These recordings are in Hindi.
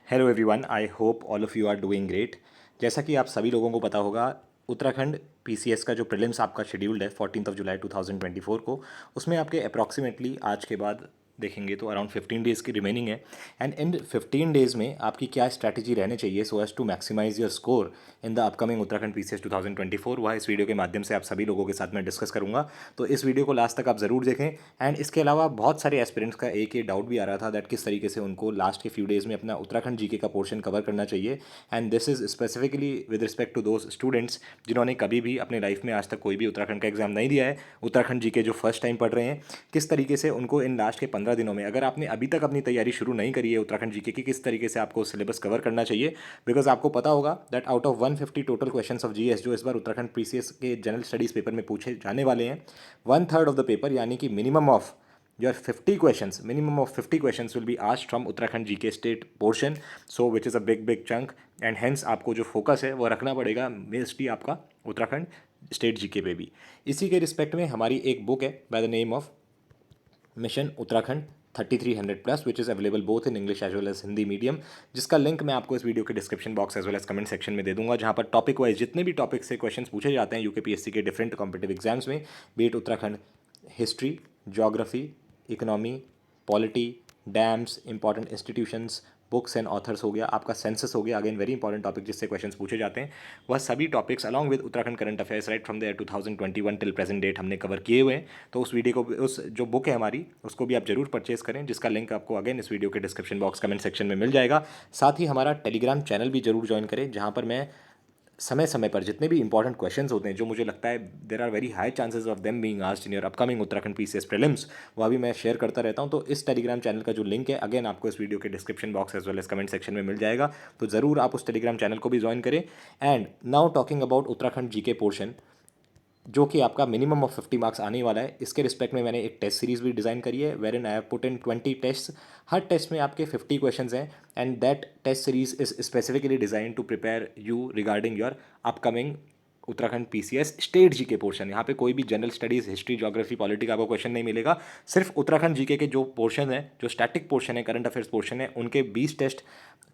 Hello everyone, I hope all of you are doing great. जैसा कि आप सभी लोगों को पता होगा, उत्तराखंड पीसीएस का जो प्रीलिम्स आपका शेड्यूल्ड है 14 जुलाई 2024 को, उसमें आपके अप्रॉक्सीमेटली आज के बाद देखेंगे तो अराउंड 15 डेज़ की रिमेनिंग है। एंड इन 15 डेज़ में आपकी क्या स्ट्रैटेजी रहने चाहिए so as to maximise your score in the upcoming Uttarakhand PCS 2024, वह इस वीडियो के माध्यम से आप सभी लोगों के साथ मैं डिस्कस करूंगा। तो इस वीडियो को लास्ट तक आप ज़रूर देखें। एंड इसके अलावा बहुत सारे एस्पिरेंट्स का एक ये डाउट भी आ रहा था दैट किस तरीके से उनको लास्ट के फ्यू डेज़ में अपना उत्तराखंड जीके का पोर्शन कवर करना चाहिए। And this is specifically with respect to those students जिन्होंने कभी भी अपने लाइफ में आज तक कोई भी उत्तराखंड का एग्जाम नहीं दिया है। उत्तराखंड जीके जो फर्स्ट टाइम पढ़ रहे हैं, किस तरीके से उनको इन लास्ट के 15 दिनों में, अगर आपने अभी तक अपनी तैयारी शुरू नहीं करी है उत्तराखंड जीके की, किस तरीके से आपको सिलेबस कवर करना चाहिए। बिकॉज आपको पता होगा that out of 150 total questions of GS जो इस बार उत्तराखंड पीसीएस के जनरल स्टडीज़ पेपर में पूछे जाने वाले हैं, 1/3 ऑफ द पेपर यानी कि minimum of your 50 questions, minimum of 50 questions will be asked from Uttarakhand GK state portion, so which is a big chunk, and hence आपको जो फोकस है वो रखना पड़ेगा मोस्टली आपका उत्तराखंड स्टेट जीके पे भी। इसी के रिस्पेक्ट में हमारी एक बुक है by the name of mission Uttarakhand 3300 plus, which is available both in English as well as Hindi medium, जिसका लिंक मैं आपको इस वीडियो के description box as well as comment section में दे दूंगा, जहां पर टॉपिक वाइज जितने भी टॉपिक से क्वेश्चन पूछे जाते हैं यूकेपीएससी के डिफरेंट कॉम्पिटिटिव एग्जाम्स में, be it Uttarakhand history, geography, economy, polity, dams, important institutions, books and authors हो गया, आपका सेंसस हो गया, अगेन वेरी इंपॉर्टेंट टॉपिक जिससे क्वेश्चंस पूछे जाते हैं, वह सभी topics along with Uttarakhand current affairs right from the year 2021 till present date हमने कवर किए हुए हैं। तो उस वीडियो को, उस जो बुक है हमारी, उसको भी आप जरूर परचेज करें, जिसका लिंक आपको अगेन इस वीडियो के डिस्क्रिप्शन बॉक्स कमेंट सेक्शन में मिल जाएगा। साथ ही हमारा टेलीग्राम चैनल भी जरूर ज्वाइन करें, जहाँ पर मैं समय समय पर जितने भी इंपॉर्टेंट क्वेश्चंस होते हैं जो मुझे लगता है there are very high chances of them being asked in your upcoming Uttarakhand PCS prelims, वह भी मैं शेयर करता रहता हूं। तो इस टेलीग्राम चैनल का जो लिंक है अगेन आपको इस वीडियो के description box as well as comment section में मिल जाएगा, तो ज़रूर आप उस टेलीग्राम चैनल को भी ज्वाइन करें। And now talking about Uttarakhand GK portion, जो कि आपका मिनिमम ऑफ 50 मार्क्स आने वाला है, इसके रिस्पेक्ट में मैंने एक टेस्ट सीरीज भी डिज़ाइन करी है where in I have put in 20 test. हर टेस्ट में आपके 50 क्वेश्चंस हैं, and that test series is specifically design to prepare you regarding your upcoming Uttarakhand PCS state GK portion. यहाँ पे कोई भी general studies, history, geography, polity का आपको क्वेश्चन नहीं मिलेगा। सिर्फ उत्तराखंड जीके के जो पोर्शन है, जो स्टैटिक पोर्शन है, करंट अफेयर्स पोर्शन है, उनके 20 टेस्ट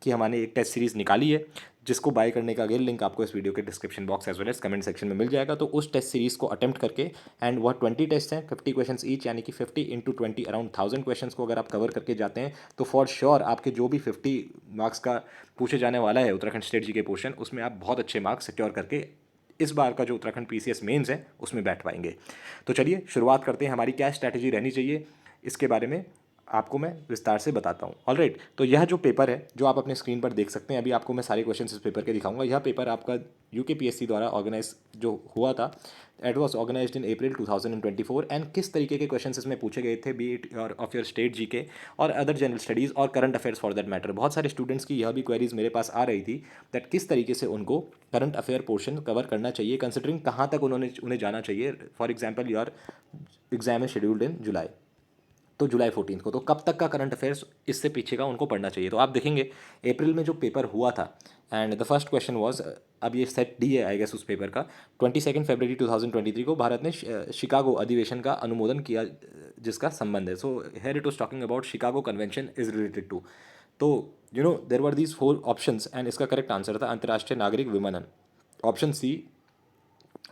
की हमने एक टेस्ट सीरीज़ निकाली है, जिसको बाय करने का अगेन लिंक आपको इस वीडियो के description box as well as comment section में मिल जाएगा। तो उस टेस्ट सीरीज़ को अटेम्प्ट करके, एंड वह 20 टेस्ट हैं, 50 क्वेश्चन ईच, यानी कि 50 इंटू 20 अराउंड 1000 क्वेश्चन को अगर आप कवर करके जाते हैं तो फॉर श्योर आपके जो भी 50 मार्क्स का पूछे जाने वाला है उत्तराखंड स्टेट जी के पोर्शन, उसमें आप बहुत अच्छे मार्क्स सिक्योर करके इस बार का जो उत्तराखंड पीसीएस मेंस है उसमें बैठ पाएंगे। तो चलिए शुरुआत करते हैं, हमारी क्या स्ट्रैटेजी रहनी चाहिए इसके बारे में आपको मैं विस्तार से बताता हूँ। ऑलराइट, तो यह जो पेपर है जो आप अपने स्क्रीन पर देख सकते हैं, अभी आपको मैं सारे क्वेश्चन इस पेपर के दिखाऊंगा। यह पेपर आपका यूकेपीएससी द्वारा ऑर्गेनाइज जो हुआ था, it was organised in April 2024, and किस तरीके के क्वेश्चन इसमें पूछे गए थे, be it of your state GK और अदर जनरल स्टडीज़ और current affairs for that matter. बहुत सारे स्टूडेंट्स की यह भी क्वेरीज मेरे पास आ रही थी दैट किस तरीके से उनको करंट अफेयर पोर्शन कवर करना चाहिए, कंसिडरिंग कहाँ तक उन्हें जाना चाहिए। For example your exam is scheduled in July, तो जुलाई 14 को, तो कब तक का करंट अफेयर्स इससे पीछे का उनको पढ़ना चाहिए। तो आप देखेंगे अप्रैल में जो पेपर हुआ था, and the first question was, अब ये सेट डी है आई गेस उस पेपर का, 22 फरवरी 2023 को भारत ने शिकागो अधिवेशन का अनुमोदन किया, जिसका संबंध है। So here it was talking about Chicago convention is related to. तो you know there were these 4 options, and इसका करेक्ट आंसर था अंतर्राष्ट्रीय नागरिक विमानन, option C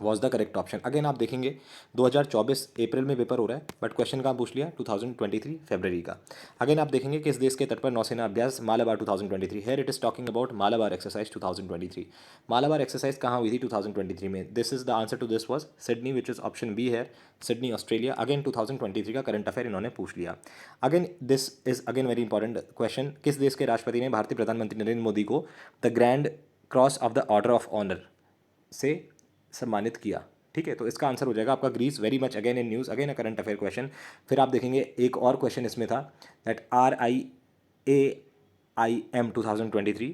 was the correct option. Again आप देखेंगे 2024 अप्रैल में पेपर हो रहा है, बट क्वेश्चन कहाँ पूछ लिया, 2023 फरवरी का। अगेन आप देखेंगे किस देश के तट पर नौसेना अभ्यास Malabar 2023, here it is talking about Malabar exercise 2023। Malabar exercise कहाँ हुई थी 2023 में, this is the answer to this was Sydney, which is option B है, सिडनी ऑस्ट्रेलिया। अगेन 2023 का करंट अफेयर इन्होंने पूछ लिया। Again this is again very important question, किस देश के राष्ट्रपति ने भारतीय प्रधानमंत्री नरेंद्र मोदी को the grand cross of the order of honour से सम्मानित किया। ठीक है, तो इसका आंसर हो जाएगा आपका Greece, very much again in news, again a current affair question. फिर आप देखेंगे एक और क्वेश्चन इसमें था दैट RIAIM 2023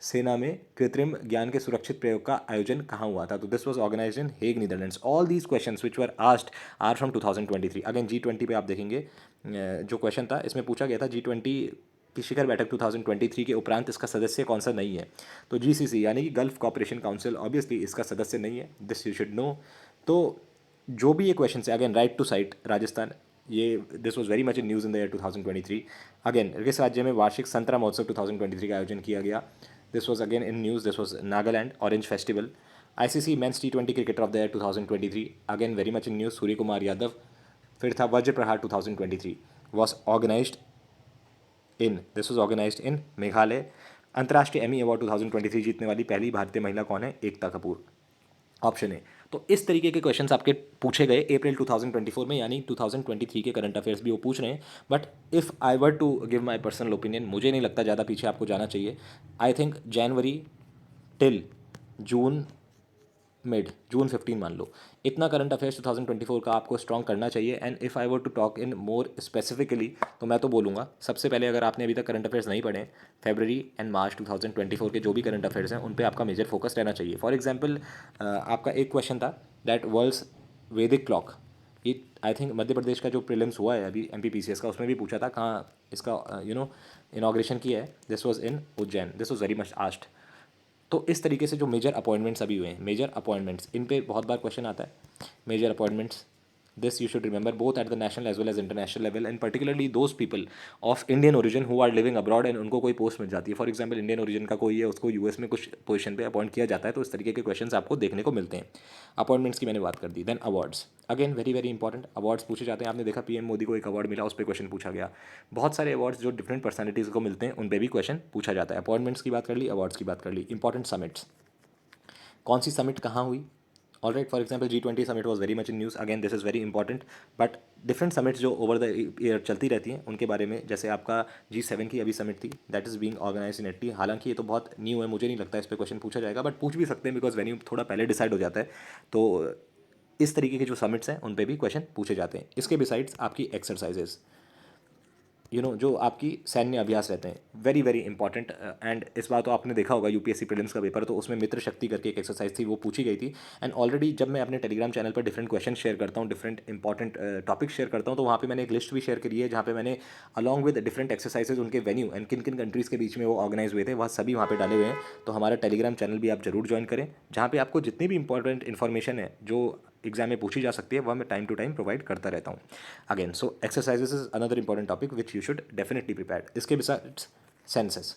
सेना में कृत्रिम ज्ञान के सुरक्षित प्रयोग का आयोजन कहाँ हुआ था, तो this was organised in Hague Netherlands. All these questions which were asked are from 2023। Again G20 पे आप देखेंगे जो क्वेश्चन था इसमें पूछा गया था G20 की शिखर बैठक 2023 के उपरांत इसका सदस्य कौन सा नहीं है, तो GCC यानी कि गल्फ कॉपरेशन काउंसिल ऑब्वियसली इसका सदस्य नहीं है, दिस यू शुड नो। तो जो भी ये क्वेश्चन है, again right to sight Rajasthan, ये this was very much in news in the year 2023। Again किस राज्य में वार्षिक संतरा महोत्सव 2023 का आयोजन किया गया? This was again in news, this was Nagaland, orange festival. ICC men's T20 cricketer of the year 2023, again very much in news, Surya Kumar Yadav. फिर था Vajra Prahar 2023, was organised in this was organised in Meghalaya. अंतर्राष्ट्रीय एमी अवार्ड 2023 जीतने वाली पहली भारतीय महिला कौन है? Ekta Kapoor, option A. तो इस तरीके के क्वेश्चंस आपके पूछे गए अप्रैल 2024 में, यानी 2023 के करंट अफेयर्स भी वो पूछ रहे हैं। But if I were to give my personal opinion, मुझे नहीं लगता ज़्यादा पीछे आपको जाना चाहिए। I think January till June, mid June 15 मान लो, इतना करंट अफेयर्स 2024 का आपको स्ट्रॉन्ग करना चाहिए। And if I were to talk in more specifically, तो मैं तो बोलूँगा सबसे पहले, अगर आपने अभी तक करंट अफेयर्स नहीं पढ़े, फरवरी एंड मार्च 2024 के जो भी करंट अफेयर्स हैं उन पे आपका मेजर फोकस रहना चाहिए। फॉर एग्जांपल आपका एक क्वेश्चन था दैट वर्ल्ड्स वैदिक क्लॉक, ये आई थिंक मध्य प्रदेश का जो प्रीलिम्स हुआ है अभी MPPCS का, उसमें भी पूछा था कहाँ इसका इनाग्रेशन किया है। This was in Ujjain, this was very much asked. तो इस तरीके से जो मेजर अपॉइंटमेंट्स अभी हुए हैं, मेजर अपॉइंटमेंट्स, इन पे बहुत बार क्वेश्चन आता है। Major appointments, this you should remember both at the national as well as international level, and particularly those people of Indian origin who are living abroad and उनको कोई पोस्ट मिल जाती है। फॉर एग्जाम्पल इंडियन ओरिजिन का कोई है, उसको US में कुछ पोजीशन पे अपॉइंट किया जाता है, तो इस तरीके के क्वेश्चन आपको देखने को मिलते हैं। अपॉइंटमेंट्स की मैंने बात कर दी। Then awards, again very very important, awards पूछे जाते हैं। आपने देखा PM मोदी को एक अवार्ड मिला, उस पर क्वेश्चन पूछा गया। बहुत सारे अवार्ड्स जो डिफरेंट पर्सनैलिटीज़ को मिलते हैं उन पर भी क्वेश्चन पूछा जाता है। अपॉइंटमेंट्स की बात कर ली, अवार्ड्स की बात कर ली। इंपॉर्टेंट समिट्स, कौन सी समिट कहाँ हुई? All right, for example G20 summit was very much in news, again this is very important. But different summits जो ओवर द ईयर चलती रहती हैं उनके बारे में, जैसे आपका G7 की अभी समिट थी, that is being organise in Italy। हालांकि ये तो बहुत न्यू है, मुझे नहीं लगता इस पर क्वेश्चन पूछा जाएगा, बट पूछ भी सकते हैं बिकॉज वेन्यू थोड़ा पहले डिसाइड हो जाता है। तो इस तरीके के जो समिट्स हैं उन पे भी क्वेश्चन पूछे जाते हैं। इसके बिसाइड्स आपकी एक्सरसाइजेज, जो आपकी सैन्य अभ्यास रहते हैं, वेरी वेरी इंपॉर्टेंट। एंड इस बार तो आपने देखा होगा UPSC प्रीलिम्स का पेपर, तो उसमें मित्र शक्ति करके एक एक्सरसाइज थी, वो पूछी गई थी। एंड ऑलरेडी जब मैं अपने टेलीग्राम चैनल पर डिफरेंट क्वेश्चन शेयर करता हूँ, डिफरेंट इंपॉर्टेंट टॉपिक शेयर करता हूँ, तो वहाँ पे मैंने एक लिस्ट भी शेयर करी है जहाँ पे मैंने अलॉन्ग विद डिफरेंट एक्सरसाइजेज उनके वेन्यू एंड किन किन कंट्रीज़ के बीच में वो ऑर्गेनाइज हुए थे, वह सभी वहाँ पे डाले हुए हैं। तो हमारा टेलीग्राम चैनल भी आप जरूर ज्वाइन करें, जहाँ पे आपको जितनी भी इंपॉर्टेंट इन्फॉर्मेशन है जो एग्जाम में पूछी जा सकती है, वह मैं टाइम टू टाइम प्रोवाइड करता रहता हूँ। Again so exercises is another important topic which you should definitely prepare. इसके besides census,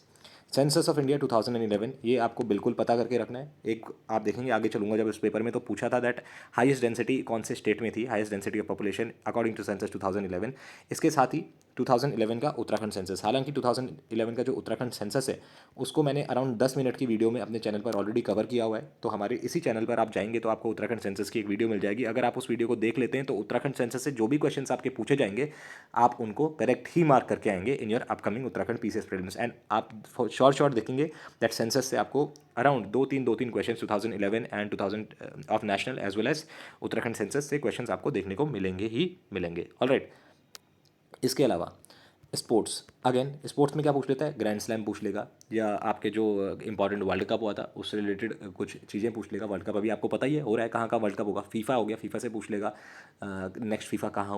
census of India 2011, ये आपको बिल्कुल पता करके रखना है। एक आप देखेंगे आगे चलूंगा जब इस पेपर में, तो पूछा था दैट हाईएस्ट डेंसिटी कौन से स्टेट में थी, highest density of population according to census 2011। इसके साथ ही 2011 का उत्तराखंड सेंसस, हालांकि 2011 का जो उत्तराखंड सेंसस है उसको मैंने अराउंड 10 मिनट की वीडियो में अपने चैनल पर ऑलरेडी कवर किया हुआ है। तो हमारे इसी चैनल पर आप जाएंगे तो आपको उत्तराखंड सेंसस की एक वीडियो मिल जाएगी। अगर आप उस वीडियो को देख लेते हैं तो उत्तराखंड सेंसस से जो भी क्वेश्चंस आपके पूछे जाएंगे, आप उनको करेक्ट ही मार्क करके आएंगे in your upcoming Uttarakhand PCS prelims. And आप शॉर्ट देखेंगे दैट सेंसस से आपको अराउंड दो तीन question 2011 and 2000 of national as well as Uttarakhand census से क्वेश्चंस आपको देखने को मिलेंगे ही मिलेंगे। ऑलराइट, इसके अलावा स्पोर्ट्स, अगेन स्पोर्ट्स में क्या पूछ लेता है? ग्रैंड स्लैम पूछ लेगा, या आपके जो इंपॉर्टेंट वर्ल्ड कप हुआ था उससे रिलेटेड कुछ चीज़ें पूछ लेगा। वर्ल्ड कप अभी आपको पता ही है हो रहा है, कहाँ का वर्ल्ड कप होगा? फीफा हो गया, फीफा से पूछ लेगा नेक्स्ट फीफा कहाँ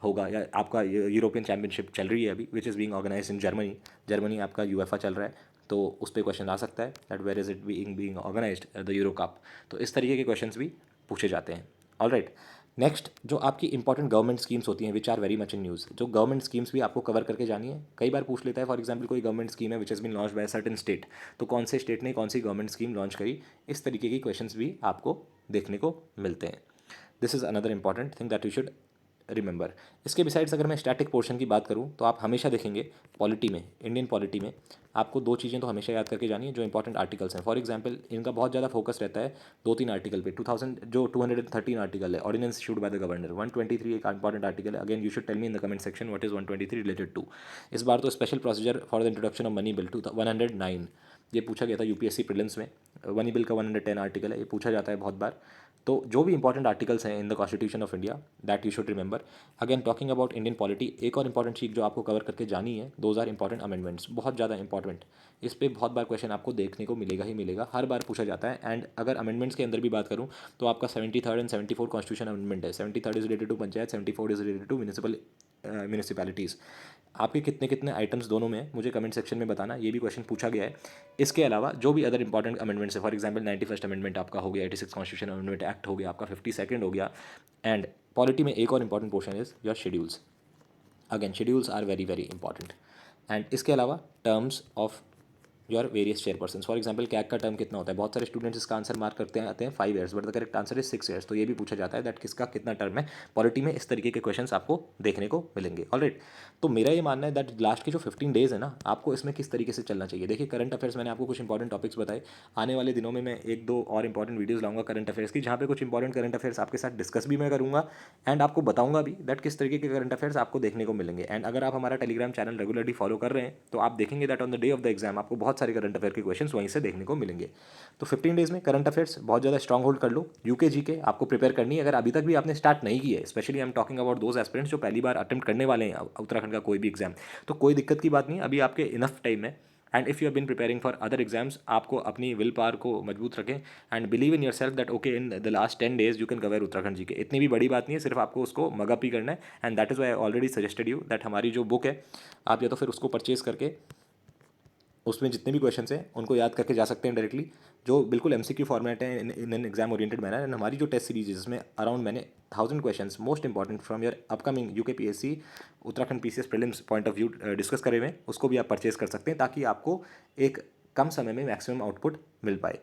होगा। या आपका यूरोपियन चैम्पियनशिप चल रही है अभी which is being organise in Germany आपका UEFA चल रहा है, तो उस पर क्वेश्चन आ सकता है that where is it being organised the euro cup. तो इस तरीके के क्वेश्चन भी पूछे जाते हैं। ऑलराइट, नेक्स्ट जो आपकी इंपॉर्टेंट गवर्नमेंट स्कीम्स होती हैं which are very much in news, जो गवर्नमेंट स्कीम्स भी आपको कवर करके जानी है। कई बार पूछ लेता है, फॉर एग्जांपल कोई गवर्नमेंट स्कीम है which has been launch by certain state, तो कौन से स्टेट ने कौन सी गवर्नमेंट स्कीम लॉन्च करी, इस तरीके की क्वेश्चंस भी आपको देखने को मिलते हैं। This is another important thing that you should remember. इसके बिसाइड्स अगर मैं स्टैटिक पोर्शन की बात करूँ तो आप हमेशा देखेंगे पॉलिटी में, इंडियन पॉलिटी में आपको दो चीज़ें तो हमेशा याद करके जानी है जो इंपॉर्टेंट आर्टिकल्स हैं। फॉर एग्जांपल इनका बहुत ज़्यादा फोकस रहता है 2-3 आर्टिकल पे। 213 आर्टिकल है, ordinance issued by the governor. 123 एक इंपॉर्टेंट आर्टिकल है। Again you should tell me in the comment section what is 123 related to. इस बार तो special procedure for the introduction of money bill 109, ये पूछा गया था UPSC प्रीलिम्स में। मनी बिल का 110 आर्टिकल है, ये पूछा जाता है बहुत बार। तो जो भी इंपॉर्टेंट आर्टिकल्स हैं in the constitution of India that you should remember. Again talking about Indian polity, एक और इंपॉर्टेंट चीज़ जो आपको कवर करके जानी है, दोज आर इंपॉर्टेंट अमेंडमेंट्स, बहुत ज़्यादा इंपॉर्टेंट। इस पर बहुत बार क्वेश्चन आपको देखने को मिलेगा ही मिलेगा, हर बार पूछा जाता है। एंड अगर अमेंडमेंट्स के अंदर भी बात करूँ तो आपका 73rd एंड 74 कॉन्स्टिट्यूशन अमेंडमेंट है। 73rd is related to panchayat, 74 is related to municipalities. आपके कितने कितने आइटम्स दोनों में मुझे कमेंट सेक्शन में बताना, ये भी क्वेश्चन पूछा गया है। इसके अलावा जो भी अदर इंपॉर्टेंट अमेंडमेंट्स है, फॉर एग्जांपल 91st अमेंडमेंट आपका हो गया, 86 कॉन्स्टिट्यूशन अमेंडमेंट एक्ट हो गया आपका, 52nd हो गया, एंड पॉलिटी में एक और important portion is your schedules. Again schedules are very very important. And इसके अलावा terms of your various chairperson. For example CAG का टर्म कितना होता है, बहुत सारे स्टूडेंट्स इसका आंसर मार्क करते हैं आते हैं 5 years, but the correct answer is 6 years. तो ये भी पूछा जाता है दैट किसका कितना टर्म है पॉलिटी में। इस तरीके के क्वेश्चंस आपको देखने को मिलेंगे। ऑलराइट, तो मेरा ये मानना है दैट लास्ट के जो 15 डेज है ना, आपको इसमें किस तरीके से चलना चाहिए। देखिए करंट अफेयर्स मैंने आपको कुछ इंपॉर्टेंट टॉपिक्स बताए। आने वाले दिनों में मैं एक दो और इंपॉर्टेंट वीडियोस लाऊंगा करंट अफेयर्स की, जहाँ पे कुछ इंपॉर्टेंट करंट अफेयर्स आपके साथ डिस्कस भी मैं करूँगा एंड आपको बताऊंगा भी दैट किस तरीके के करंट अफेयर्स आपको देखने को मिलेंगे। एंड अगर आप हमारा टेलीग्राम चैनल रेगुलरली फॉलो कर रहे हैं तो आप देखेंगे that on the day of the exam आपको बहुत सारे करंट अफेयर के क्वेश्चंस वहीं से देखने को मिलेंगे। तो 15 डेज में करंट अफेयर्स बहुत ज़्यादा स्ट्रॉन्ग होल्ड कर लो। यूके जीके आपको प्रिपेयर करनी है, अगर अभी तक भी आपने स्टार्ट नहीं की है, specially I am talking about those aspirants जो पहली बार अटेम्प्ट करने वाले हैं उत्तराखंड का कोई भी एग्जाम, तो कोई दिक्कत की बात नहीं, अभी आपके इनफ टाइम है। And if you have been preparing for other exams, आपको अपनी विल पावर को मजबूत रखें and believe in yourself that okay in the last 10 days you can cover Uttarakhand G K. इतनी भी बड़ी बात नहीं है, सिर्फ आपको उसको मगअप ही करना है। And that is Y I already suggested you that हमारी जो बुक है आप या तो फिर उसको परचेज करके उसमें जितने भी क्वेश्चंस हैं उनको याद करके जा सकते हैं डायरेक्टली, जो बिल्कुल एमसीक्यू फॉर्मेट है in an exam oriented manner. And हमारी जो टेस्ट सीरीज है जिसमें अराउंड मैंने 1000 questions most important from your upcoming UK PSC Uttarakhand PCS prelims point of view discuss करे हुए हैं, उसको भी आप परचेज कर सकते हैं ताकि आपको एक कम समय में मैक्सिमम आउटपुट मिल पाए।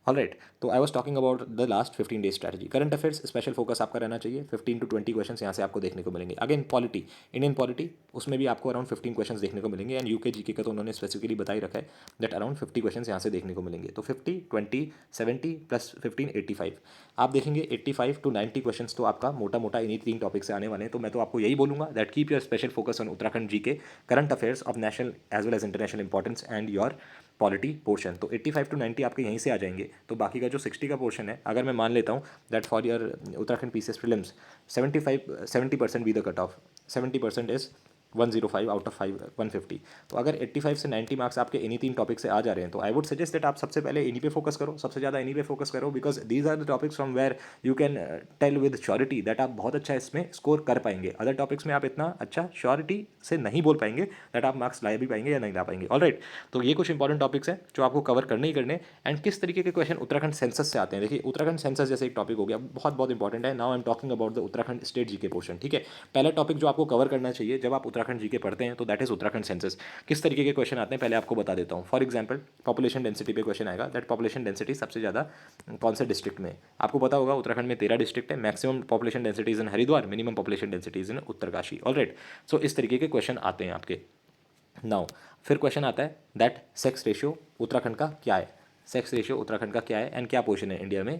ऑल राइट, तो I was talking about the last 15 days strategy. Current affairs special focus आपका रहना चाहिए, 15 to 20 क्वेश्चन यहाँ से आपको देखने को मिलेंगे। अगेन पॉलिटी, इंडियन पॉलिटी, उसमें भी आपको अराउंड 15 क्वेश्चन देखने को मिलेंगे। एंड यूके जीके का तो उन्होंने स्पेसिफिकली बता ही रखा है दैट अराउंड 50 क्वेश्चन यहाँ से देखने को मिलेंगे। तो 50 20 70 प्लस 15 85, आप देखेंगे 85 to 90 क्वेश्चन तो आपका मोटा मोटा इन्हीं 3 टॉपिक से आने वाले हैं। तो मैं तो आपको यही बोलूँगा that keep your special focus on Uttarakhand GK, current affairs of national as well as international importance and your polity portion. तो 85 to 90 आपके यहीं से आ जाएंगे। तो बाकी का जो 60 का पोर्शन है, अगर मैं मान लेता हूँ that for your Uttarakhand PCS prelims 70% be the cut off, 70% is 105 out of 150। तो अगर 85 से 90 मार्क्स आपके इन्हीं 3 टॉपिक से आ जा रहे हैं तो आई वुड सजेस्ट दैट आप सबसे पहले इन्हीं पे फोकस करो, सबसे ज़्यादा इन्हीं पे फोकस करो, because these are the topics from where you can tell with surety that आप बहुत अच्छा इसमें स्कोर कर पाएंगे। अदर टॉपिक्स में आप इतना अच्छा श्योरिटी से नहीं बोल पाएंगे दैट आप मार्क्स ला भी पाएंगे या नहीं ला पाएंगे। ऑलराइट, तो ये कुछ इंपॉर्टेंट टॉपिक्स हैं जो आपको कवर करने ही करने। एंड किस तरीके के क्वेश्चन उत्तराखंड सेंसस से आते हैं, देखिए उत्तराखंड सेंसस जैसे एक टॉपिक हो गया, बहुत बहुत इंपॉर्टेंट है। Now I am talking about the Uttarakhand state GK portion. ठीक है, पहला टॉपिक जो आपको कवर करना चाहिए जब आप उत्तराखंड जीके पढ़ते हैं तो दैट इज उत्तराखंड सेंसस। किस तरीके के क्वेश्चन आते हैं पहले आपको बता देता हूँ। फॉर एग्जाम्पल पॉपुलेशन डेंसिटी पे क्वेश्चन आएगा दैट पॉपुलेशन डेंसिटी सबसे ज़्यादा कौन से डिस्ट्रिक्ट में। आपको पता होगा उत्तराखंड में 13 डिस्ट्रिक्ट है, मैक्सिमम पॉपुलेशन डेंसिटीज इन हरिद्वार, मिनिमम पॉपुलेशन डेंसिटीज इन उत्तरकाशी। ऑलराइट, सो इस तरीके के क्वेश्चन आते हैं आपके। नाउ फिर क्वेश्चन आता है दैट सेक्स रेशियो उत्तराखंड का क्या है, सेक्स रेशियो उत्तराखंड का क्या है एंड क्या पोजीशन है इंडिया में।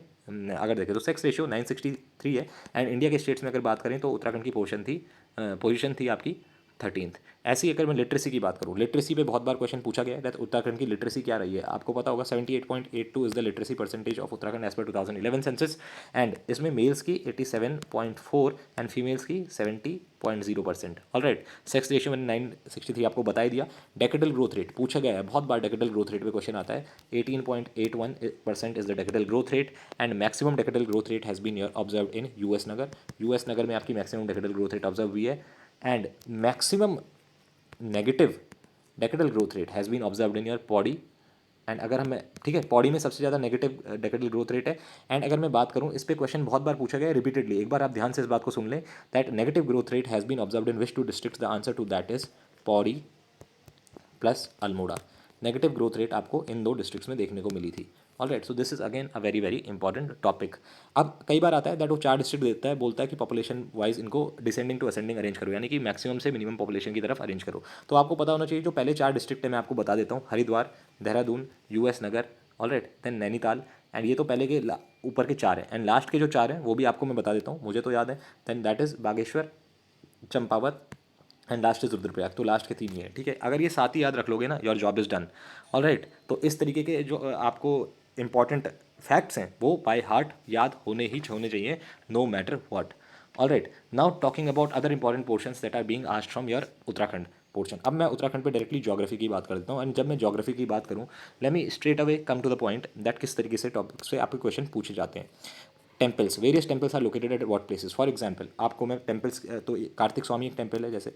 अगर देखें तो सेक्स रेशियो 963 है। एंड इंडिया के स्टेट्स में अगर बात करें तो उत्तराखंड की पोजीशन थी आपकी 13th। ऐसी अगर मैं लिटरेसी की बात करूँ, लिटरेसी पे बहुत बार क्वेश्चन पूछा गया है दैट उत्तराखंड की लिटरेसी क्या रही है। आपको पता होगा 78.82 is the literacy percentage of Uttarakhand as per 2011 census. And इसमें मेल्स की 87.4 एंड फीमेल्स की 70.0%। ऑलराइट, सेक्स रेशियो मैंने 963 आपको बता ही दिया। डेकेडल ग्रोथ रेट पूछा गया है, बहुत बार डेकेडल ग्रोथ रेट पे क्वेश्चन आता है। 18.81% is the decadal growth rate and maximum decadal growth rate has been observe in US Nagar. US Nagar में आपकी maximum decadal growth rate observe हुई है। And maximum negative decadal growth rate has been observed in your Pauri. And अगर हम, ठीक है, पॉडी में सबसे ज़्यादा नेगेटिव डेकेडल ग्रोथ रेट है। एंड अगर मैं बात करूँ, इस पे क्वेश्चन बहुत बार पूछा गया है रिपीटेडली, एक बार आप ध्यान से इस बात को सुन लें that negative growth rate has been observed in which two districts, the answer to that is Pauri plus Almora. Negative growth rate आपको इन 2 डिस्ट्रिक्ट्स में देखने को मिली थी। All right, so this is again a very very important topic. अब कई बार आता है दैट वो 4 डिस्ट्रिक्ट देता है, बोलता है कि पॉपुलेशन वाइज इनको डिसेंडिंग टू असेंडिंग अरेंज करो, यानी कि मैक्सिमम से मिनिमम पॉपुलेशन की तरफ अरेंज करो। तो आपको पता होना चाहिए जो पहले 4 डिस्ट्रिक्ट है मैं आपको बता देता हूँ, Haridwar, Dehradun, US Nagar, all right, then Nainital. And ये तो पहले के ऊपर के 4 हैं। एंड लास्ट के जो 4 हैं वो भी आपको मैं बता देता हूँ, मुझे तो याद है। Then that is Bageshwar, Champawat and last is Rudraprayag. तो लास्ट के 3 ही है। ठीक है, अगर ये 7 ही याद रख लोगे ना, your job is done. All right, तो इस तरीके के जो आपको इंपॉर्टेंट फैक्ट्स हैं वो बाय हार्ट याद होने ही होने चाहिए, no matter what. All right, now talking about other important portions that are being asked from your Uttarakhand portion. अब मैं उत्तराखंड पे डायरेक्टली ज्योग्राफी की बात कर देता हूँ। एंड जब मैं ज्योग्राफी की बात करूँ, let me straight away come to the point that किस तरीके से टॉपिक्स पे आपके क्वेश्चन पूछे जाते हैं। Temples, various temples are located at what places. For example आपको मैं टेम्पल्स, तो कार्तिक स्वामी एक टेम्पल है, जैसे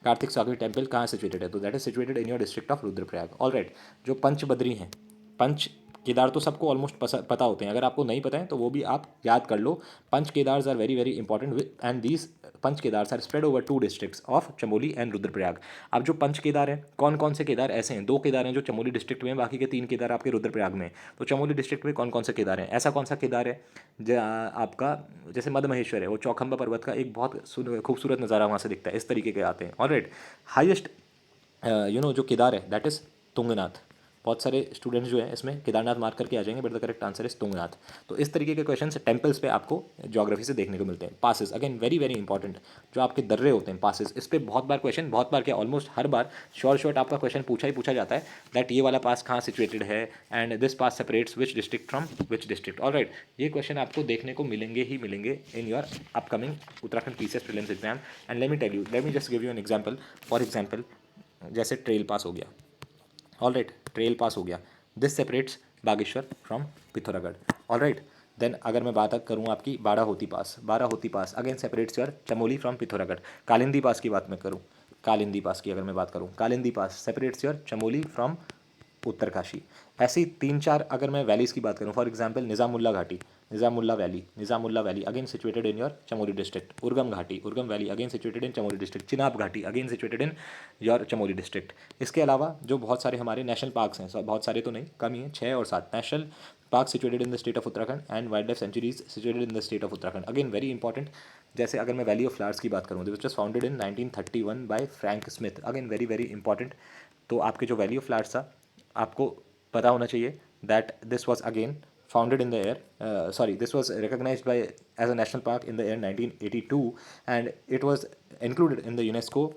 कार्तिक स्वामी टेम्पल कहाँ सिचुएटेड है, तो that is situated in your district of Rudraprayag. All right, जो पंच बद्री हैं, पंच केदार तो सबको ऑलमोस्ट पता होते हैं, अगर आपको नहीं पता है तो वो भी आप याद कर लो। Panch Kedars are very very important and these Panch Kedars are spread over 2 districts of Chamoli and Rudraprayag. अब जो पंच केदार हैं, कौन कौन से केदार ऐसे हैं, 2 केदार हैं जो चमोली डिस्ट्रिक्ट में हैं, बाकी के 3 केदार आपके रुद्रप्रयाग में हैं। तो चमोली डिस्ट्रिक्ट में कौन कौन से केदार हैं, ऐसा कौन सा केदार है आपका, जैसे मद महेश्वर है, वो चौखंबा पर्वत का एक बहुत खूबसूरत नज़ारा वहाँ से दिखता है, इस तरीके के आते हैं। ऑलराइट, हाईएस्ट जो केदार है दैट इज़ तुंगनाथ। बहुत सारे स्टूडेंट्स जो हैं इसमें केदारनाथ मार्क करके आ जाएंगे, but the correct answer is Tungnath. तो इस तरीके के क्वेश्चन टेम्पल्स पे आपको ज्योग्राफी से देखने को मिलते हैं। Passes again very very important, जो आपके दर्रे होते हैं पासेस, इस पर बहुत बार क्वेश्चन, बहुत बार क्या ऑलमोस्ट हर बार शॉर्ट आपका क्वेश्चन पूछा ही पूछा जाता है दैट ये वाला पास कहाँ सिचुएटेड है and this pass separates which district from which district. Alright, ये क्वेश्चन आपको देखने को मिलेंगे ही मिलेंगे in your upcoming Uttarakhand PCS prelims exam. And let me just give you an example. For example, जैसे ट्रेल पास हो गया, ऑलराइट, ट्रेल पास हो गया, this separates Bageshwar from Pithoragarh. Alright, then अगर मैं बात करूँ आपकी Barahoti pass again separates your Chamoli from Pithoragarh. Kalindi पास की बात मैं करूँ, कालिंदी पास की अगर मैं बात करूँ, Kalindi pass separates your Chamoli from Uttarkashi. ऐसे ही 3-4 अगर मैं वैलीज़ की बात करूँ, फॉर एग्जांपल निज़ामुल्ला घाटी, Nizamulla valley again situated in your Chamoli district. Urgam घाटी, Urgam valley again situated in Chamoli district. Chinab घाटी again situated in your Chamoli district. इसके अलावा जो बहुत सारे हमारे नेशनल पार्क्स हैं, बहुत सारे तो नहीं, कम ही हैं, 6 और 7 national park situated in the state of Uttarakhand and wild life sanctuaries situated in the state of Uttarakhand, again very important. जैसे अगर मैं वैली ऑफ फ्लावर्स की बात करूँ, which was founded in 1931 by Frank Smith, again very very important. तो आपके जो वैली ऑफ फ्लावर्स था आपको पता होना चाहिए that this was again founded in the year this was recognized by as a national park in the year 1982 and it was included in the UNESCO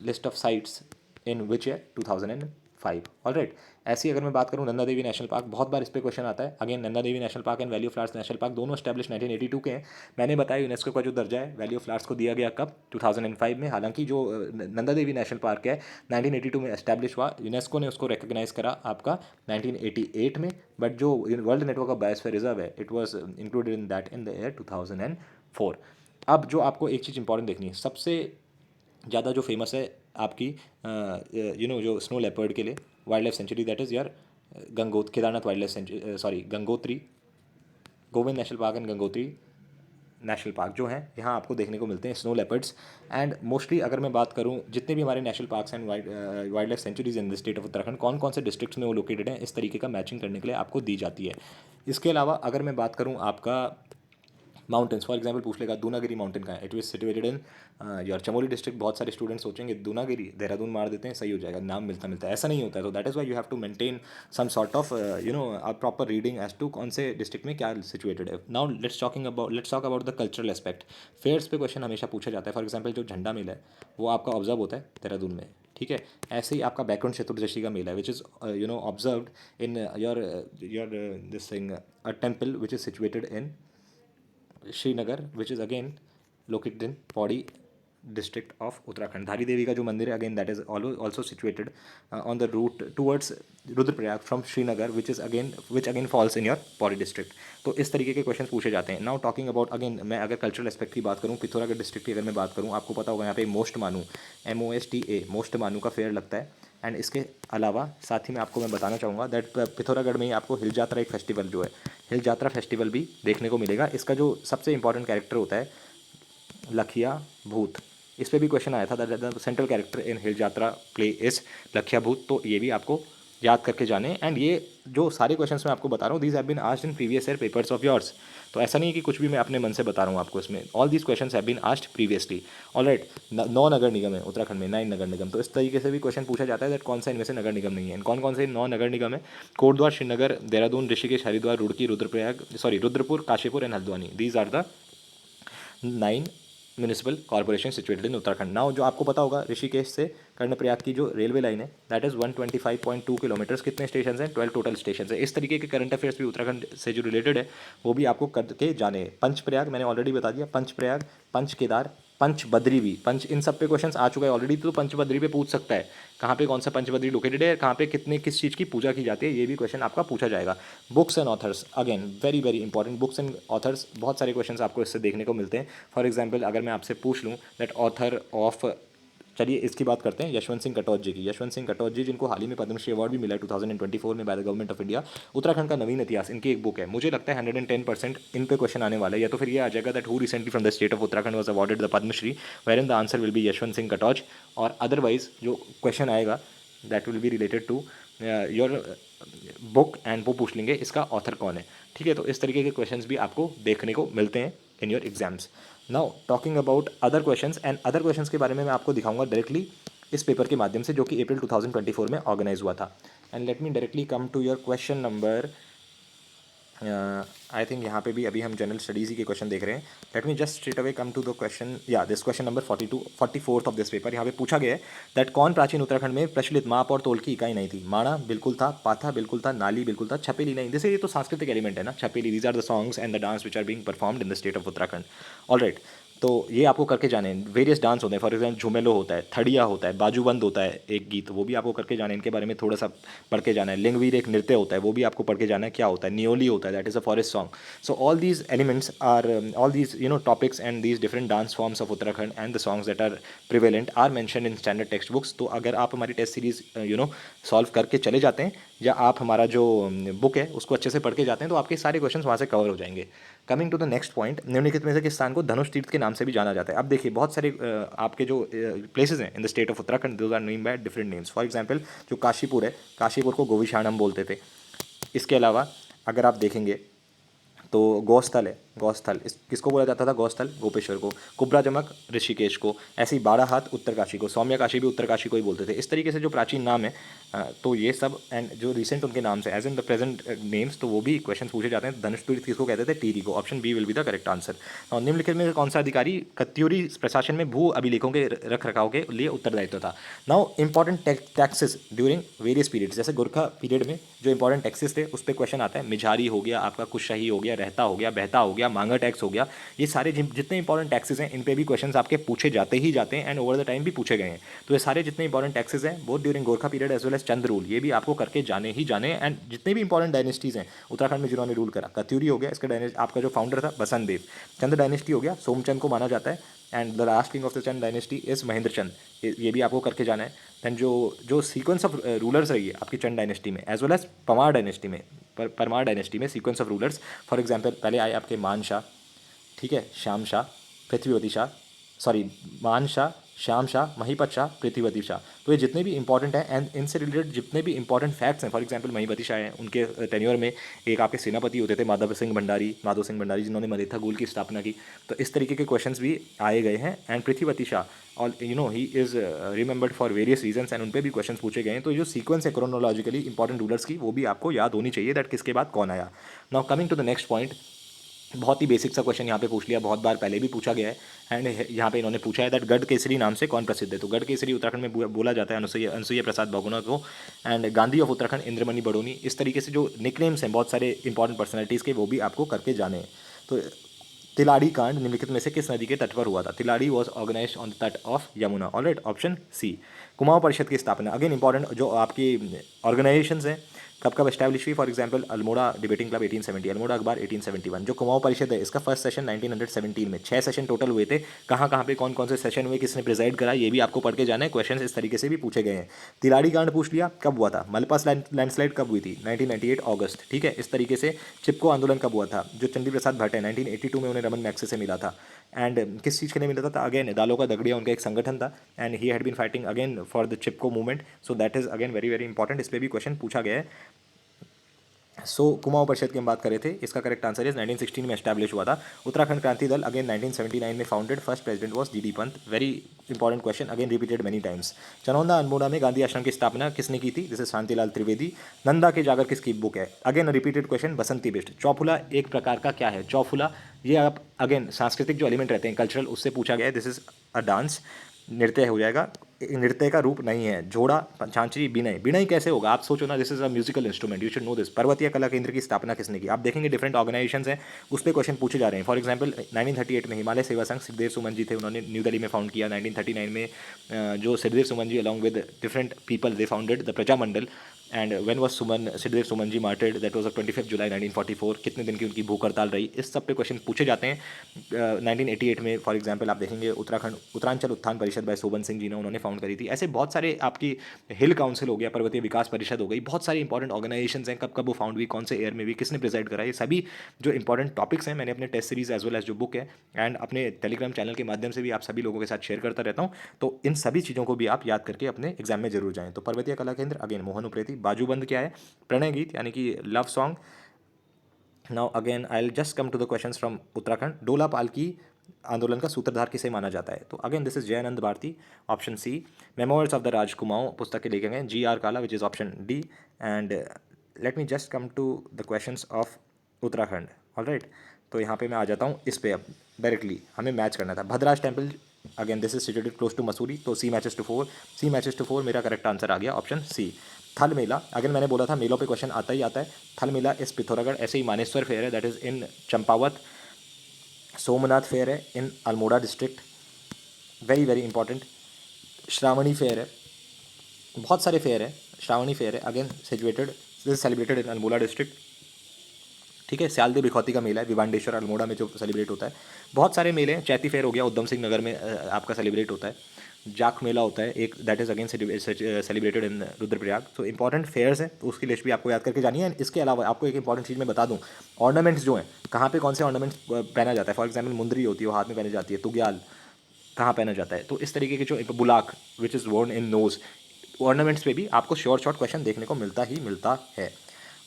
list of sites in which year 2005। Alright, ऐसी अगर मैं बात करूँ नंदा देवी नेशनल पार्क, बहुत बार इस पर क्वेश्चन आता है। Again Nanda Devi national park and valley of flowers national park दोनों स्टैब्लिश 1982 के हैं। मैंने बताया यूनेस्को का जो दर्जा है वैली ऑफ फ्लावर्स को दिया गया कब, 2005 में। हालांकि जो नंदा देवी नेशनल पार्क है 1982 में एस्टैब्लिश हुआ, यूनेस्को ने उसको रिकग्नाइज करा आपका 1988 में, बट जो world network of biosphere reserve है it was included in that in the year 2004। अब जो आपको एक चीज़ इंपॉर्टेंट देखनी है, सबसे ज़्यादा जो फेमस है आपकी जो स्नो लेपर्ड के लिए wildlife sanctuary that is यार Kedarnath wildlife sanctuary, Gangotri, Govind national park and Gangotri national park जो हैं यहाँ आपको देखने को मिलते हैं स्नो लेपर्ड्स। एंड मोस्टली अगर मैं बात करूँ जितने भी हमारे national parks and wild life sanctuaries in the state of Uttarakhand कौन कौन से डिस्ट्रिक्ट्स में वो लोकेटेड हैं, इस तरीके का मैचिंग करने के लिए आपको दी जाती है। इसके अलावा अगर मैं बात करूँ आपका माउंटेन्स, फॉर एग्जांपल पूछ लेगा दूनागिरी माउंटेन का है, it is situated in your Chamoli district. बहुत सारे स्टूडेंट्स सोचेंगे दूनागिरी देहरादून मार देते हैं सही हो जाएगा, नाम मिलता मिलता है, ऐसा नहीं होता है। तो that is why you have to maintain some sort of a proper reading as to कौन से डिस्ट्रिक्ट में क्या सिचुएटेड है। Now let's talk about the cultural aspect. Fairs पे क्वेश्चन हमेशा पूछा जाता है। फॉर एग्जाम्पल जो झंडा मेला है वो आपका ऑब्जर्व होता है देहरादून में, ठीक है। ऐसे ही आपका बैकुंठ चतुर्दशी का मेला है which is observed in your this thing a temple which is situated in Srinagar which is again located in Pauri district of Uttarakhand. Dhari Devi का जो मंदिर है again that is also situated on the route towards Rudraprayag from Srinagar which again falls in your Pauri district. तो इस तरीके के क्वेश्चन पूछे जाते हैं। नाउ टॉकिंग अबाउट अगेन मैं अगर कल्चरल एस्पेक्ट की बात करूँ, पिथौरागढ़ डिस्ट्रिक्ट की अगर मैं बात करूँ, आपको पता होगा यहाँ पे मोस्ट मानू MOSTA मोस्ट मानू का फेयर लगता है। एंड इसके अलावा साथ ही में आपको मैं बताना चाहूँगा दैट पिथौरागढ़ में ही आपको हिल यात्रा एक फेस्टिवल जो है हिल यात्रा फेस्टिवल भी देखने को मिलेगा। इसका जो सबसे इंपॉर्टेंट कैरेक्टर होता है लखिया भूत, इस पर भी क्वेश्चन आया था दैट सेंट्रल कैरेक्टर इन हिल यात्रा प्ले इज लखिया भूत। तो ये भी आपको याद करके जाने। एंड ये जो सारे क्वेश्चंस मैं आपको बता रहा हूँ these have been asked in previous year papers of yours. तो ऐसा नहीं है कि कुछ भी मैं अपने मन से बता रहा हूँ आपको, इसमें all these questions have been asked previously. All right, 9 नगर निगम है उत्तराखंड में, 9 नगर निगम। तो इस तरीके से भी क्वेश्चन पूछा जाता है दैट कौन सा इनमें से नगर निगम नहीं है। कौन कौन से 9 नगर निगम है, Kotdwar, Srinagar, Dehradun, Rishikesh, Haridwar, Roorkee, Rudrapur, Kashipur and Haldwani. These are the 9 municipal corporation situated in Uttarakhand. Now जो आपको पता होगा ऋषिकेश से कर्णप्रयाग की जो रेलवे लाइन है दैट इज़ 125.2 किलोमीटर्स। कितने स्टेशन हैं, 12 टोटल स्टेशन है। इस तरीके के करंट अफेयर्स भी उत्तराखंड से जो रिलेटेड है वो भी आपको करके जाने। पंचप्रयाग मैंने ऑलरेडी बता दिया, पंचप्रयाग, पंच केदार, पंच बद्री भी, पंच इन सब पे क्वेश्चंस आ चुका है ऑलरेडी। तो पंच बद्री पे पूछ सकता है कहाँ पे कौन सा पंच बद्री लोकेटेड है, कहाँ पे कितने किस चीज़ की पूजा की जाती है, ये भी क्वेश्चन आपका पूछा जाएगा। Books and authors again very very important, books and authors बहुत सारे क्वेश्चन आपको इससे देखने को मिलते हैं। फॉर एग्जाम्पल अगर मैं आपसे पूछ लूँ दैट ऑथर ऑफ चलिए इसकी बात करते हैं यशवंत सिंह कटौच जी की। यशवंत सिंह कटौच जी, जिनको हाल ही में पद्मश्री अवार्ड भी मिला है 2024 में by the government of India. Uttarakhand का नवीन इतिहास इनकी एक बुक है। मुझे लगता है 110% इन पे क्वेश्चन आने वाला है, या तो फिर ये आ जाएगा that who recently from the state of Uttarakhand was awarded the Padma Shri, where in the answer will be Yashwant Singh Katoch, और अदरवाइज जो क्वेश्चन आएगा that will be related to your book, and वो पूछ लेंगे इसका ऑथर कौन है। ठीक है, तो इस तरीके के क्वेश्चंस भी आपको देखने को मिलते हैं in your exams. Now talking about other questions, and other questions के बारे में मैं आपको दिखाऊंगा डायरेक्टली इस पेपर के माध्यम से, जो कि अप्रैल 2024 में ऑर्गेनाइज हुआ था। And let me directly come to your question number, I think यहाँ पे भी अभी हम जनरल स्टडीज़ ही के क्वेश्चन देख रहे हैं। Let me just straight away come to the question, या this question number 44th of this paper. यहाँ पे पूछा गया है दैट कौन प्राचीन उत्तराखंड में प्रचलित माप और तोल की इकाई नहीं थी। माणा बिल्कुल था, पाथा बिल्कुल था, नाली बिल्कुल था, छपेली नहीं। जैसे ये तो सांस्कृतिक एलिमेंट है ना, Chhapeli, these are the songs and the dance which are being performed in the state of Uttarakhand. Alright, तो ये आपको करके जाने हैं। वेरियस डांस होते हैं, फॉर एग्जाम्पल झुमेलो होता है, थड़िया होता है, बाजूबंद होता है एक गीत, वो भी आपको करके जाना है। इनके बारे में थोड़ा सा पढ़ के जाना है। लिंगवीर एक नृत्य होता है, वो भी आपको पढ़ के जाना है क्या होता है। नियोली होता है, that is a forest song. So all these elements are all these topics and these different dance forms of Uttarakhand and the songs that are prevalent are mentioned in standard text books. तो अगर आप हमारी टेस्ट सीरीज सॉल्व करके चले जाते हैं, या आप हमारा जो बुक है उसको अच्छे से पढ़ के जाते हैं, तो आपके सारे क्वेश्चन वहाँ से कवर हो जाएंगे। Coming to the next point, निम्नलिखित में से किस स्थान को धनुष तीर्थ के नाम से भी जाना जाता है। अब देखिए बहुत सारे आपके जो प्लेसेस हैं in the state of Uttarakhand, those are name by different names. For example जो काशीपुर है, काशीपुर को गोविशाणम बोलते थे। इसके अलावा अगर आप देखेंगे तो गौस्थल है, गौस्थल इस किसको बोला जाता था, गौस्थल गोपेश्वर को। कुब्राजमक ऋषिकेश को। ऐसे ही बाराहात उत्तरकाशी को। सौम्यकाशी भी उत्तरकाशी को ही बोलते थे। इस तरीके से जो प्राचीन नाम है, तो ये सब एंड जो रिसेंट उनके नाम से as in the present names, तो वो भी क्वेश्चन पूछे जाते हैं। धनुष तीर्थ किसको कहते थे, टीरी को। Option B will be the correct answer. और निम्नलिखित में कौन सा अधिकारी कत्यूरी प्रशासन में भू अभिलेखों के रख रखाव के लिए उत्तरदायित्व था। Now important taxes during various periods, जैसे गोरखा पीरियड में जो इंपॉर्टेंट टैक्सेस थे उस पर क्वेश्चन आता है। मिझारी हो गया, आपका कुशशाही हो गया, रहता हो गया, बहता हो गया, मांगा टैक्स हो गया। ये सारे जितने इंपॉर्टेंट टैक्सेस हैं इन पे भी क्वेश्चंस आपके पूछे जाते ही जाते हैं, एंड ओवर द टाइम भी पूछे गए हैं। तो ये सारे जितने इंपॉर्टेंट टैक्सेस हैं both during Gorkha period as well as Chand rule, ये भी आपको करके जाने ही जाने। एंड जितने भी इंपॉर्टेंट डायनेस्टीज़ हैं उत्तराखंड में जिन्होंने रूल करा, कत्यूरी हो गया, इसका आपका जो फाउंडर था बसंत देव। चंद डायनेस्टी हो गया, सोमचंद को माना जाता है, and the last king of the Chand dynasty is Mahendra Chand, ये भी आपको करके जाना है। दैन जो सीक्वेंस ऑफ रूलर्स रही है आपकी चंद डायनेस्टी में as well as Parmar dynasty में, परमार डायनेस्टी में sequence of rulers, for example पहले आए आपके मान शाह, ठीक है, श्याम शाह, पृथ्वीवती शाह, सॉरी मान शाह, श्याम शाह, महिपत शाह, पृथ्वीवती शाह। तो ये जितने भी इंपॉर्टेंट हैं एंड इनसे रिलेटेड जितने भी इंपॉर्टेंट फैक्ट्स हैं, फॉर एग्जांपल महिपति शाह हैं, उनके टेन्योर में एक आपके सेनापति होते थे माधव सिंह भंडारी, जिन्होंने मरेथा गुल की स्थापना की। तो इस तरीके के क्वेश्चंस भी आए गए हैं। एंड पृथ्वीवती शाह और he is remembered for various reasons, and उन पर भी क्वेश्चन पूछे गए हैं। तो जो सीक्वेंस है क्रोनोलॉजिकली इंपॉर्टेंट रूलर्स की, वो भी आपको याद होनी चाहिए दैट किसके बाद कौन आया। Now coming to the next point, बहुत ही बेसिक सा क्वेश्चन यहाँ पे पूछ लिया, बहुत बार पहले भी पूछा गया है। एंड यहाँ पे इन्होंने पूछा है दैट गढ़ केसरी नाम से कौन प्रसिद्ध है। तो गढ़ केसरी उत्तराखंड में बोला जाता है अनुसुईया प्रसाद बहुगुणा को। And Gandhi of Uttarakhand Indramani Badoni. इस तरीके से जो निकनेम्स हैं बहुत सारे इंपॉर्टेंट पर्सनैलिटीज़ के, वो भी आपको करके जाने हैं। तो तिलाड़ी कांड निम्नलिखित में से किस नदी के तट पर हुआ था। Tiladi was organise on the तट of Yamuna. All right, option C. Kumaon Parishad की स्थापना, अगेन इंपॉर्टेंट जो आपकी ऑर्गेनाइजेशंस हैं कब कब एस्टैब्लिश हुई। For example Almora debating club 1870, Almora अखबार 1871। जो कुमाऊं परिषद है इसका फर्स्ट सेशन 1917 में, 6 सेशन टोटल हुए थे। कहाँ पे कौन कौन से सेशन हुए, किसने प्रिजाइड करा, ये भी आपको पढ़ के जाना है। क्वेश्चन इस तरीके से भी पूछे गए हैं। तिलाड़ी कांड पूछ लिया, कब हुआ था। मलपास लैंडस्लाइड कब हुई थी, 1998 अगस्त, ठीक है। इस तरीके से चिपको आंदोलन कब हुआ था, जो चंडी प्रसाद भट्ट है 1982 में उन्हें रमन मैक्से से मिला था। एंड किस चीज़ के लिए मिला था, अगेन दालों का दगड़िया उनका एक संगठन था, and he had been fighting again for the Chipko movement. So that is again very very important, इस पर भी क्वेश्चन पूछा गया है। सो कुमाऊं परिषद की हम बात करें थे, इसका करेक्ट आंसर इज 1916 में एस्टैब्लिश हुआ था। उत्तराखंड क्रांति दल अगेन 1979 में founded, first president was D Pant. Very important question, again repeated many times. Chanaunda Almora में गांधी आश्रम की स्थापना किसने की थी, दिस इज शांतिलाल त्रिवेदी। नंदा के जागर किसकी बुक है, again repeated question, Basanti Bisht. Chaufula एक प्रकार का क्या है, चौफुला ये आप अगेन सांस्कृतिक जो एलिमेंट रहते हैं कल्चरल, उससे पूछा गया है। दिस इज अ डांस, नृत्य हो जाएगा, नृत्य का रूप नहीं है। जोड़ा, झांचरी, बिनय। बिनय कैसे होगा, आप सोचो ना, this is a musical instrument, you should know this. पर्वतीय कला केंद्र की स्थापना किसने की, आप देखेंगे डिफरेंट ऑर्गेनाइजेशंस हैं उस पर क्वेश्चन पूछे जा रहे हैं। फॉर एग्जांपल 1938 में हिमालय सेवा संघ सिद्धदेव सुमन जी थे, उन्होंने न्यू दिल्ली में फाउंड किया। 1939 में जो Sridev Suman ji along with different people they founded the Prajamandal and when was Suman Sridev Suman ji martyred, that was 25 July 1944, कितने दिन की उनकी भूख हड़ताल रही, इस सब पे क्वेश्चन पूछे जाते हैं। 1988 में फॉर एग्जांपल आप देखेंगे उत्तराखंड उत्तरांचल उत्थान परिषद बाय सोबन सिंह जी ने उन्होंने फाउंड करी थी। ऐसे बहुत सारे आपकी हिल काउंसिल हो गया, पर्वतीय विकास परिषद हो गई, बहुत सारी इंपॉर्टेंट ऑर्गेनाइजेशन हैं, कब कब वो फाउंड हुई, कौन से ईयर में हुई, किसने प्रिजाइड करा, ये सभी जो इंपॉर्टेंट टॉपिक्स हैं मैंने अपने test series as well as जो बुक है एंड अपने टेलीग्राम चैनल के माध्यम से भी आप सभी लोगों के साथ शेयर करता रहता हूँ। तो इन सभी चीज़ों को भी आप याद करके अपने एग्जाम में जरूर जाएं। तो पर्वतीय कला केंद्र अगेन मोहन उप्रेती, बाजूबंद क्या है, प्रणय गीत यानी कि love song. Now again I will just come to the questions from Uttarakhand. Dola Palki आंदोलन का सूत्रधार किसे माना जाता है, तो again this is Jayanand Bharati, option C. Memorials of the Rajkumaon पुस्तक के लेखे गए GR Kala, which is option D. And let me just come to the questions of Uttarakhand. Alright, तो यहाँ पे मैं आ जाता हूँ इस पे। अब डायरेक्टली हमें मैच करना था। Bhadraj temple again this is situated close to Mussoorie, तो C matches to 4, C matches to 4 मेरा करेक्ट आंसर आ गया, ऑप्शन सी। थल मेला, अगेन मैंने बोला था मेलों पे क्वेश्चन आता ही आता है। थल मेला इस पिथौरागढ़, ऐसे ही मानेश्वर फेयर है that is in Champawat. Somnath fair है in Almora district, very very important. Shravani fair है, बहुत सारे फेयर है। श्रावणी फेयर है again situated, this is celebrated in Almora district. ठीक है, स्यालदेव बिखौती का मेला है विवांडेश्वर अल्मोड़ा में जो सेलिब्रेट होता है। बहुत सारे मेले हैं, चैती फेयर हो गया उधम सिंह नगर में आपका सेलिब्रेट होता है। जाख मेला होता है एक, that is again celebrated in Rudraprayag. तो इंपॉर्टेंट फेयर्स हैं, तो उसकी लिस्ट भी आपको याद करके जानी है। इसके अलावा आपको एक इंपॉर्टेंट चीज़ मैं बता दूं, ऑर्नामेंट्स जो हैं कहाँ पे कौन से ऑर्नामेंट्स पहना जाता है। फॉर एग्जाम्पल मुंदरी होती है वो हाथ में पहनी जाती है, तुग्याल कहाँ पहना जाता है, तो इस तरीके के जो Bulak which is worn in nose, ornaments पे भी आपको शॉर्ट शॉर्ट क्वेश्चन देखने को मिलता ही मिलता है।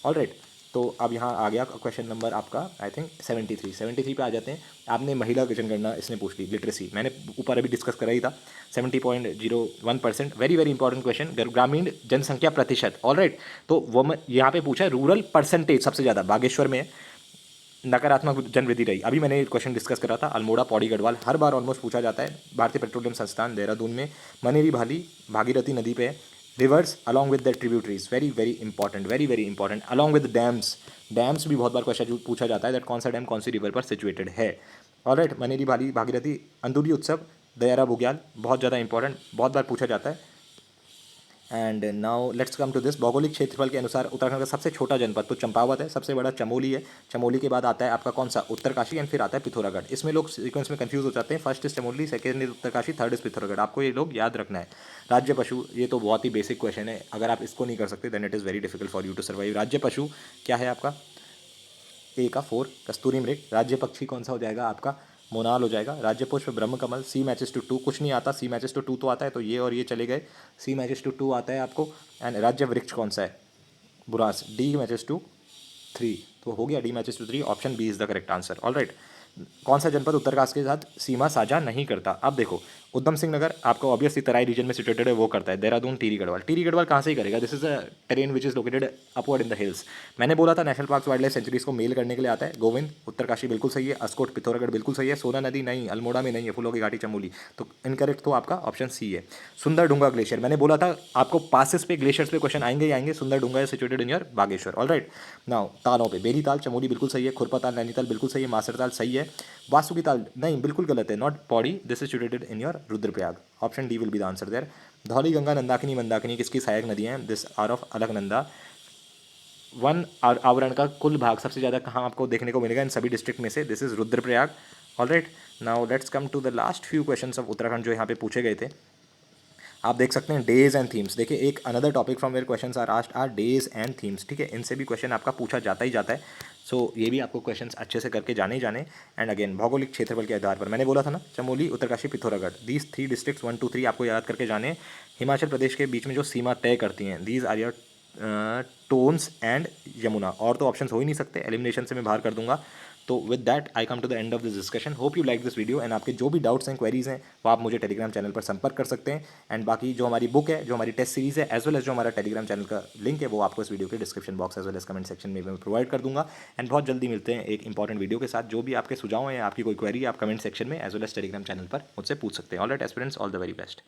ऑलराइट, तो अब यहाँ आ गया क्वेश्चन नंबर आपका आई थिंक 73 पे आ जाते हैं। आपने महिला की जनगणना इसने पूछ ली, लिटरेसी मैंने ऊपर अभी डिस्कस करा ही था, 70.01%, वेरी वेरी इंपॉर्टेंट क्वेश्चन। ग्रामीण जनसंख्या प्रतिशत, ऑलराइट, तो वो मैं यहाँ पे पूछा है रूरल परसेंटेज सबसे ज़्यादा बागेश्वर में है, नकारात्मक जनवृद्धि रही। अभी मैंने क्वेश्चन डिस्कस करा था अल्मोड़ा पौड़ी गढ़वाल, हर बार ऑलमोस्ट पूछा जाता है। भारतीय पेट्रोलियम संस्थान देहरादून में, मनेरी भाली भागीरथी नदी पे, reverse along with the tributaries, very very important, very very important, along with dams, dams भी बहुत बार क्वेश्चन पूछा जाता है दैट कौन सा डैम कौन सी रिवर पर सिचुएटेड है। ऑलराइट, मनेरी भाली भागीरथी, अंदूरी उत्सव, दयारा बुग्याल, बहुत ज़्यादा इंपॉर्टेंट, बहुत बार पूछा जाता है। And now let's come to this, भौगोलिक क्षेत्रफल के अनुसार उत्तराखंड का सबसे छोटा जनपद तो चंपावत है, सबसे बड़ा चमोली है, चमोली के बाद आता है आपका कौन सा, उत्तरकाशी, एंड फिर आता है पिथौरागढ़। इसमें लोग सीक्वेंस में कंफ्यूज हो जाते हैं, first is Chamoli, second is Uttarkashi, third is Pithoragarh, आपको ये लोग याद रखना है। राज्य पशु, ये तो बहुत ही बेसिक क्वेश्चन है, अगर आप इसको नहीं कर सकते then it is very difficult for you to survive. राज्य पशु क्या है आपका, ए का 4 कस्तूरी मृग। राज्य पक्षी कौन सा हो जाएगा आपका, मोनाल हो जाएगा। राज्य पुष्प ब्रह्म कमल, सी मैचेस टू 2, कुछ नहीं आता, सी मैचेस टू 2 तो आता है, तो ये और ये चले गए, सी मैचेस टू 2 आता है आपको। एंड राज्य वृक्ष कौन सा है, बुरांस, डी मैचेस टू 3, तो हो गया D matches to 3, option B is the correct answer. All right, कौन सा जनपद उत्तरकाशी के साथ सीमा साझा नहीं करता, अब देखो उधम सिंह नगर आपको ऑब्वियसली तराई रीजन में सिचुएटेड है, वो करता है। देहरादून टिहरी गढ़वाल, टिहरी गढ़वाल कहाँ से ही करेगा, this is a terrain which is located upward in the hills. मैंने बोला था national park wild life sanctuaries को मेल करने के लिए आता है। गोविंद उत्तरकाशी बिल्कुल सही है, अस्कोट पिथौरागढ़ बिल्कुल सही है, सोना नदी नहीं, अल्मोड़ा में नहीं है, फूलों की घाटी चमोली, तो इनकरेक्ट तो आपका ऑप्शन सी है। सुंदर डूंगा ग्लेशियर, मैंने बोला था आपको पासिस पे ग्लेशियर्स पे क्वेश्चन आएंगे ही आएंगे, Sundar Dhunga situated in your Bageshwar. Alright, now तालों पे बेरी ताल चमोली बिल्कुल सही है, खुरपा ताल नैनीताल बिल्कुल सही है, मासर ताल सही है, वासुकी ताल नहीं बिल्कुल गलत है, not Pauri, this is situated in your Rudraprayag, option D will be the answer there. Dhauli Ganga Nandakini Mandakini किसकी सहायक नदियां हैं, दिस आर ऑफ अलकनंदा। वन आवरण का कुल भाग सबसे ज़्यादा कहाँ आपको देखने को मिलेगा इन सभी डिस्ट्रिक्ट में से, this is Rudraprayag. Alright, now let's come to the last few questions of Uttarakhand जो यहाँ पे पूछे गए थे। आप देख सकते हैं डेज एंड थीम्स, देखिए एक another topic from where questions are asked are days and themes, ठीक है, इनसे भी क्वेश्चन आपका पूछा जाता ही जाता है। सो ये भी आपको क्वेश्चंस अच्छे से करके जाने ही जाने। एंड अगेन भौगोलिक क्षेत्रफल के आधार पर मैंने बोला था ना, चमोली उत्तरकाशी पिथौरागढ़, दीज 3 डिस्ट्रिक्ट्स 1 2 3 आपको याद करके जाने। हिमाचल प्रदेश के बीच में जो सीमा तय करती हैं, these are your tones and Yamuna, और तो ऑप्शन हो ही नहीं सकते, एलिमिनेशन से मैं बाहर कर दूंगा। तो with that I come to the end of this discussion, hope you like this video. And आपके जो भी डाउट्स हैं क्वेरीज हैं वो आप मुझे टेलीग्राम चैनल पर संपर्क कर सकते हैं। एंड बाकी जो हमारी बुक है, जो हमारी टेस्ट सीरीज है, एज वेल एज जो हमारा टेलीग्राम चैनल का लिंक है, वो आपको इस वीडियो के description box as well as comment section में मैं प्रोवाइड कर दूंगा। एंड बहुत जल्दी मिलते हैं एक इंपॉर्टेंट वीडियो के साथ। जो भी आपके सुझाव हैं, आपकी कोई क्वेरी है, आप कमेंट सेक्शन में as well as Telegram channel पर मुझसे पूछ सकते हैं। All right aspirants, all the very best.